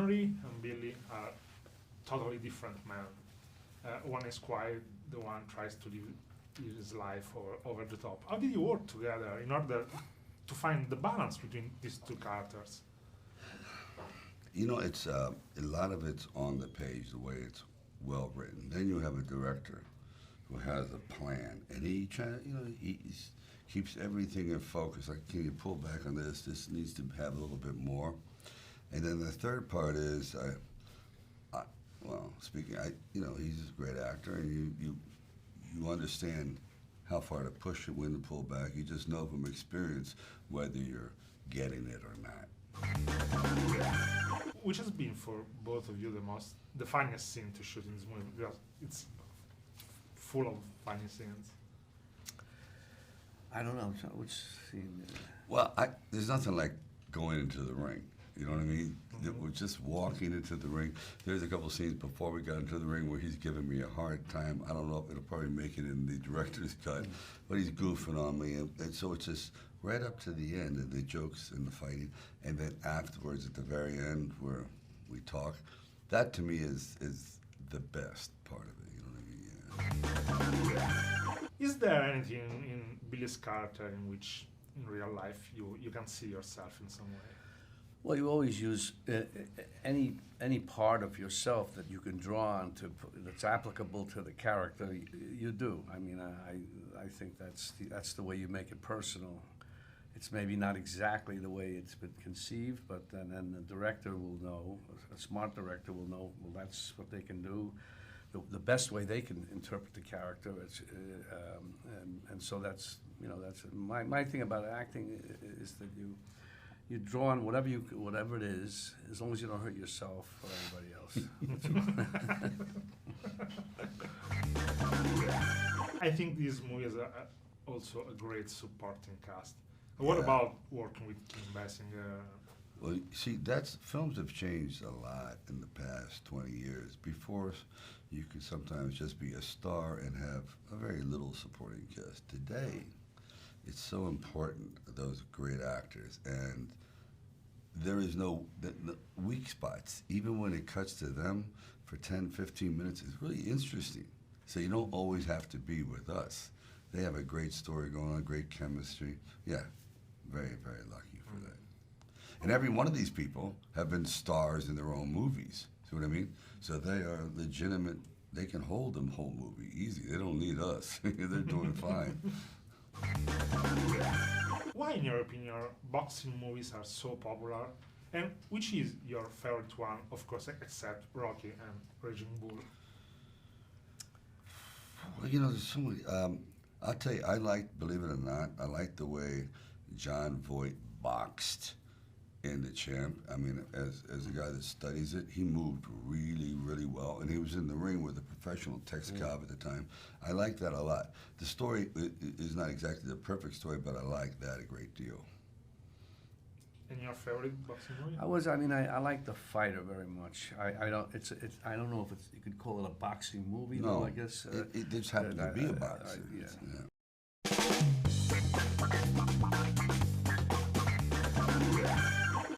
Henry and Billy are totally different men. One is quiet, the one tries to live his life over the top. How did you work together in order to find the balance between these two characters? You know, it's a lot of it's on the page, the way it's well written. Then you have a director who has a plan, and he keeps everything in focus. Like, can you pull back on this? This needs to have a little bit more. And then the third part is, he's a great actor, and you understand how far to push it, when to pull back. You just know from experience whether you're getting it or not. Which has been for both of you the funniest scene to shoot in this movie? Because it's full of funny scenes. I don't know which scene. Well, there's nothing like going into the ring. You know what I mean? Mm-hmm. We're just walking into the ring. There's a couple scenes before we got into the ring where he's giving me a hard time. I don't know if it'll probably make it in the director's cut, but he's goofing on me. And so it's just right up to the end, and the jokes and the fighting. And then afterwards, at the very end, where we talk, that to me is the best part of it. You know what I mean? Yeah. Is there anything in Billy's character in which, in real life, you can see yourself in some way? Well, you always use any part of yourself that you can draw on that's applicable to the character. You do. I mean, I think that's the way you make it personal. It's maybe not exactly the way it's been conceived, but then the director will know. A smart director will know. Well, that's what they can do. The best way they can interpret the character. And so that's my thing about acting is that you draw on whatever it is, as long as you don't hurt yourself or anybody else. I think this movie is also a great supporting cast. What about working with Kim Basinger? Well, see, films have changed a lot in the past 20 years. Before, you could sometimes just be a star and have a very little supporting cast. Today, it's so important, those great actors, and there is no weak spots. Even when it cuts to them for 10, 15 minutes, it's really interesting. So you don't always have to be with us. They have a great story going on, great chemistry. Yeah, very, very lucky for that. And every one of these people have been stars in their own movies. See what I mean? So they are legitimate. They can hold them whole movie easy. They don't need us. They're doing fine. Why, in your opinion, boxing movies are so popular? And which is your favorite one, of course, except Rocky and Raging Bull? Well, there's so many. I'll tell you, believe it or not, I like the way John Voight boxed in The Champ. I mean, as a guy that studies it, he moved really, really well, and he was in the ring with a professional Tex Cobb at the time. I like that a lot. The story is not exactly the perfect story, but I like that a great deal. And your favorite boxing movie? I like The Fighter very much. I don't know if you could call it a boxing movie, No, though, I guess. It just happened to be a boxing. Yeah.